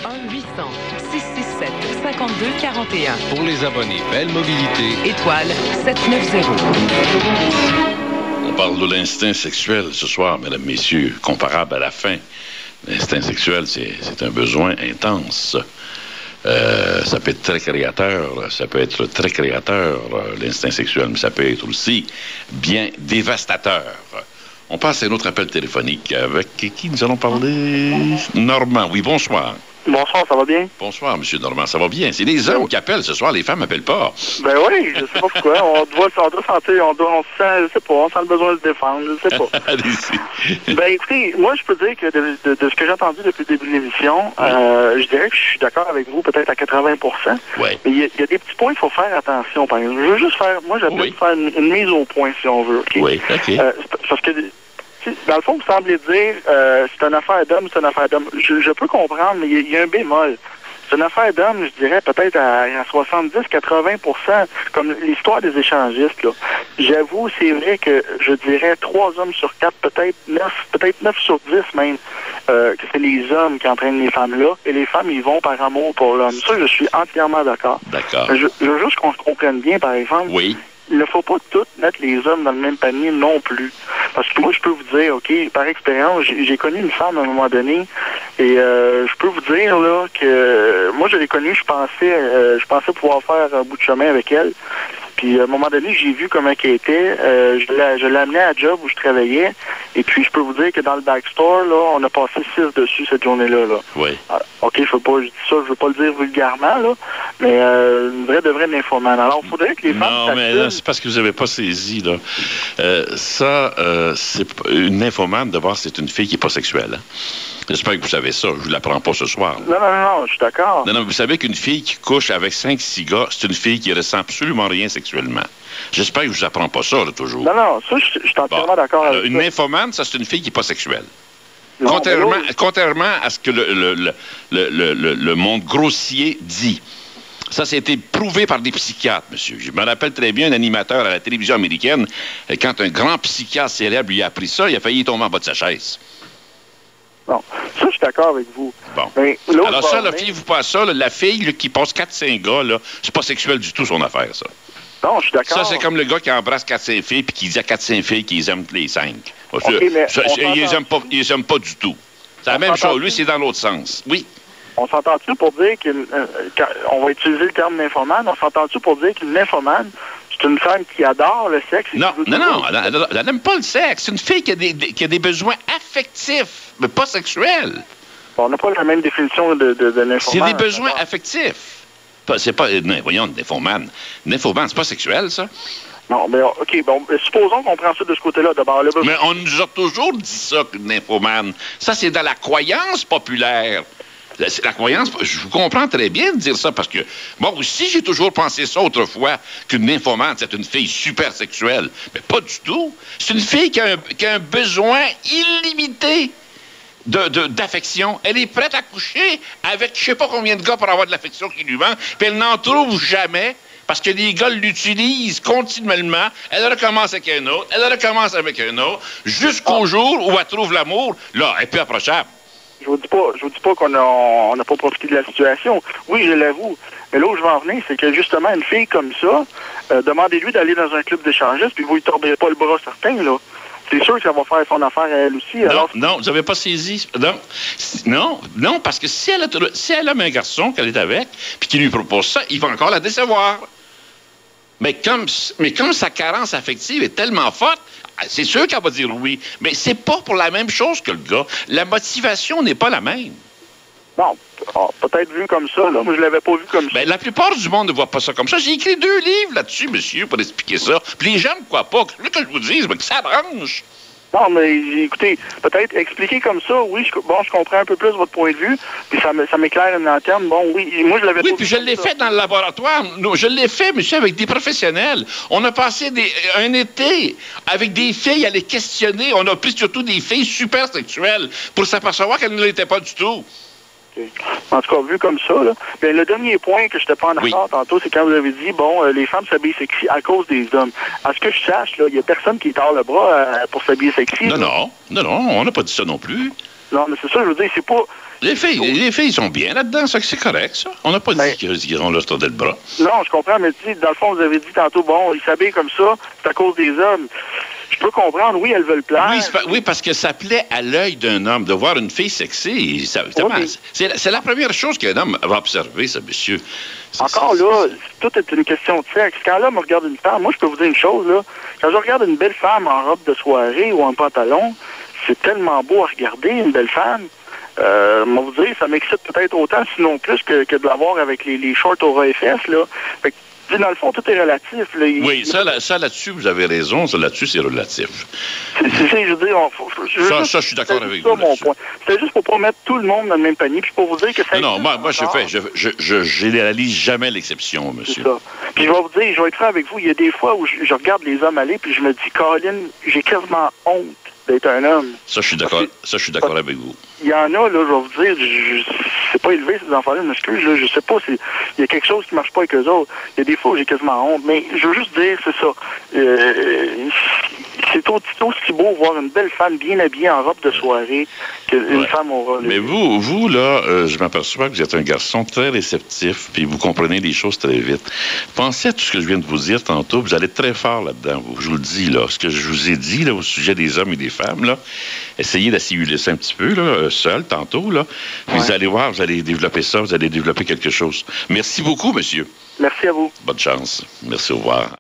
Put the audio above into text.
1-800-667-5241. Pour les abonnés Belle Mobilité, Étoile 790. On parle de l'instinct sexuel ce soir, mesdames, messieurs, comparable à la faim. L'instinct sexuel, c'est un besoin intense. Ça peut être très créateur, l'instinct sexuel, mais ça peut être aussi bien dévastateur. On passe à un autre appel téléphonique avec qui nous allons parler? Normand. Oui, bonsoir. Bonsoir, ça va bien? Bonsoir, M. Normand, ça va bien. C'est les hommes qui appellent ce soir, les femmes n'appellent pas. Ben oui, je sais pas pourquoi. On doit sentir, on sent, je sais pas, on sent le besoin de se défendre, je sais pas. Allez-y. Ben écoutez, moi je peux dire que de ce que j'ai entendu depuis le début de l'émission, je dirais que je suis d'accord avec vous peut-être à 80%. Ouais. Mais il y a des petits points, il faut faire attention, par exemple. Je veux juste faire, moi j'appelle faire une mise au point si on veut. Okay? Oui, OK. Parce que dans le fond, vous semblez dire c'est une affaire d'homme, c'est une affaire d'homme. Je peux comprendre, mais il y a un bémol. C'est une affaire d'homme, je dirais, peut-être à 70-80%, comme l'histoire des échangistes. Là. J'avoue, c'est vrai que je dirais 3 hommes sur 4, peut-être 9 sur 10 même, que c'est les hommes qui entraînent les femmes-là, et les femmes, ils vont par amour pour l'homme. Ça, je suis entièrement d'accord. D'accord. Je veux juste qu'on se comprenne bien, par exemple. Oui. Il ne faut pas tout mettre les hommes dans le même panier non plus. Parce que moi, je peux vous dire, OK, par expérience, j'ai connu une femme à un moment donné, et je peux vous dire là que moi, je l'ai connue, je pensais pouvoir faire un bout de chemin avec elle. Puis à un moment donné, j'ai vu comment elle était. Je l'ai amenée à la job où je travaillais. Et puis je peux vous dire que dans le backstore, là, on a passé 6 dessus cette journée-là. Là. Oui. OK, je dis ça, je veux pas le dire vulgairement, là, mais une vraie de vraie nymphomane. Alors, il faudrait que les femmes... Non, mais là, c'est parce que vous n'avez pas saisi, là. C'est une nymphomane, d'abord, c'est une fille qui n'est pas sexuelle. Hein? J'espère que vous savez ça. Je ne vous l'apprends pas ce soir. Non, je suis d'accord. Non, vous savez qu'une fille qui couche avec 5-6 gars, c'est une fille qui ne ressent absolument rien sexuellement. J'espère que je ne vous apprends pas ça, là, toujours. Non, ça, je suis entièrement d'accord avec une ça. nymphomane, ça, c'est une fille qui n'est pas sexuelle. Non, contrairement à ce que le monde grossier dit. Ça, a été prouvé par des psychiatres, monsieur. Je me rappelle très bien un animateur à la télévision américaine, quand un grand psychiatre célèbre lui a appris ça, il a failli tomber en bas de sa chaise. Bon, ça, je suis d'accord avec vous. Bon. Mais alors ça, fiez-vous pas à ça, là, la fille là, qui passe 4-5 gars, là, c'est pas sexuel du tout, son affaire, ça. Non, je suis d'accord. Ça, c'est comme le gars qui embrasse 4-5 filles puis qui dit à 4-5 filles qu'ils aiment les 5. Okay, ils les aiment pas du tout. C'est la même chose. Lui, c'est dans l'autre sens. Oui. On s'entend-tu pour dire qu'on va utiliser le terme nymphomane, on s'entend-tu pour dire qu'une nymphomane, c'est une femme qui adore le sexe? Non, elle n'aime pas le sexe. C'est une fille qui a des besoins affectifs, mais pas sexuels. Bon, on n'a pas la même définition de nymphomane. C'est des besoins affectifs. C'est pas... voyons, nymphomane. Nymphomane, c'est pas sexuel, ça? Non, mais OK, bon, supposons qu'on prend ça de ce côté-là, d'abord. Mais on nous a toujours dit ça, qu'une nymphomane. Ça, c'est dans la croyance populaire. La croyance, je vous comprends très bien de dire ça, parce que moi aussi, j'ai toujours pensé ça autrefois, qu'une nymphomane, c'est une fille super sexuelle. Mais pas du tout. C'est une fille qui a un besoin illimité d'affection. Elle est prête à coucher avec je sais pas combien de gars pour avoir de l'affection qui lui manque, puis elle n'en trouve jamais. Parce que les gars l'utilisent continuellement. Elle recommence avec un autre, elle recommence avec un autre, jusqu'au jour où elle trouve l'amour. Là, elle est plus approchable. Je vous dis pas qu'on n'a pas profité de la situation. Oui, je l'avoue. Mais là où je veux en venir, c'est que justement, une fille comme ça, demandez-lui d'aller dans un club d'échangistes, puis vous ne lui tordez pas le bras certain, là. C'est sûr que ça va faire son affaire à elle aussi. Non, vous n'avez pas saisi. Non, parce que si elle aime un garçon qu'elle est avec, puis qu'il lui propose ça, il va encore la décevoir. Mais comme sa carence affective est tellement forte, c'est sûr qu'elle va dire oui. Mais c'est pas pour la même chose que le gars. La motivation n'est pas la même. Bon, peut-être vu comme ça, là. Moi, je l'avais pas vu comme ça. Ben, la plupart du monde ne voit pas ça comme ça. J'ai écrit 2 livres là-dessus, monsieur, pour expliquer ça. Puis les gens ne croient pas. Que je vous dise, mais que ça branche. Non, mais écoutez, peut-être expliquer comme ça, oui, je comprends un peu plus votre point de vue, puis ça m'éclaire une lanterne. Bon, oui, moi, je l'avais pas vu. Oui, puis je l'ai fait dans le laboratoire. Je l'ai fait, monsieur, avec des professionnels. On a passé un été avec des filles à les questionner. On a pris surtout des filles super sexuelles pour s'apercevoir qu'elles ne l'étaient pas du tout. Okay. En tout cas, vu comme ça, là, bien, le dernier point que je n'étais pas en accord tantôt, c'est quand vous avez dit, bon, les femmes s'habillent sexy à cause des hommes. À ce que je sache, il n'y a personne qui tord le bras pour s'habiller sexy. Non, on n'a pas dit ça non plus. Non, mais c'est ça, je veux dire, c'est pas... Les filles sont bien là-dedans, ça, c'est correct, ça. On n'a pas dit qu'ils ont leur tordé le bras. Non, je comprends, mais dans le fond, vous avez dit tantôt, bon, ils s'habillent comme ça, c'est à cause des hommes. Je peux comprendre, oui, elles veulent plaire. Oui, parce que ça plaît à l'œil d'un homme de voir une fille sexy. C'est la première chose qu'un homme va observer, ça, monsieur. Encore là, tout est une question de sexe. Quand l'homme regarde une femme, moi, je peux vous dire une chose, là. Quand je regarde une belle femme en robe de soirée ou en pantalon, c'est tellement beau à regarder, une belle femme. Moi, vous dire, ça m'excite peut-être autant, sinon plus, que de l'avoir avec les shorts au RFS, là. Fait que, dans le fond, tout est relatif. Là. Oui, ça là-dessus, vous avez raison. Ça là-dessus, c'est relatif. Je veux dire, je suis d'accord avec vous. Mon point. C'était juste pour pas mettre tout le monde dans le même panier, puis pour vous dire que ça. Non, moi, je généralise jamais l'exception, monsieur. C'est ça. Puis je vais vous dire, je vais être franc avec vous, il y a des fois où je regarde les hommes aller, puis je me dis, Colin, j'ai quasiment honte d'être un homme. Ça, je suis d'accord avec vous. Il y en a, là, je vais vous dire, je sais pas élevé ces enfants-là, je m'excuse, là, je sais pas, il y a quelque chose qui marche pas avec eux autres. Il y a des fois où j'ai quasiment honte, mais je veux juste dire, c'est ça. C'est aussi beau voir une belle femme bien habillée en robe de soirée qu'une femme aura. Mais vous là, je m'aperçois que vous êtes un garçon très réceptif, puis vous comprenez les choses très vite. Pensez à tout ce que je viens de vous dire tantôt, vous allez très fort là-dedans, vous. Je vous le dis, là, ce que je vous ai dit, là, au sujet des hommes et des femmes, là, essayez d'assimuler ça un petit peu, là, seul, tantôt, là. Puis vous allez voir, vous allez développer ça, vous allez développer quelque chose. Merci beaucoup, monsieur. Merci à vous. Bonne chance. Merci, au revoir.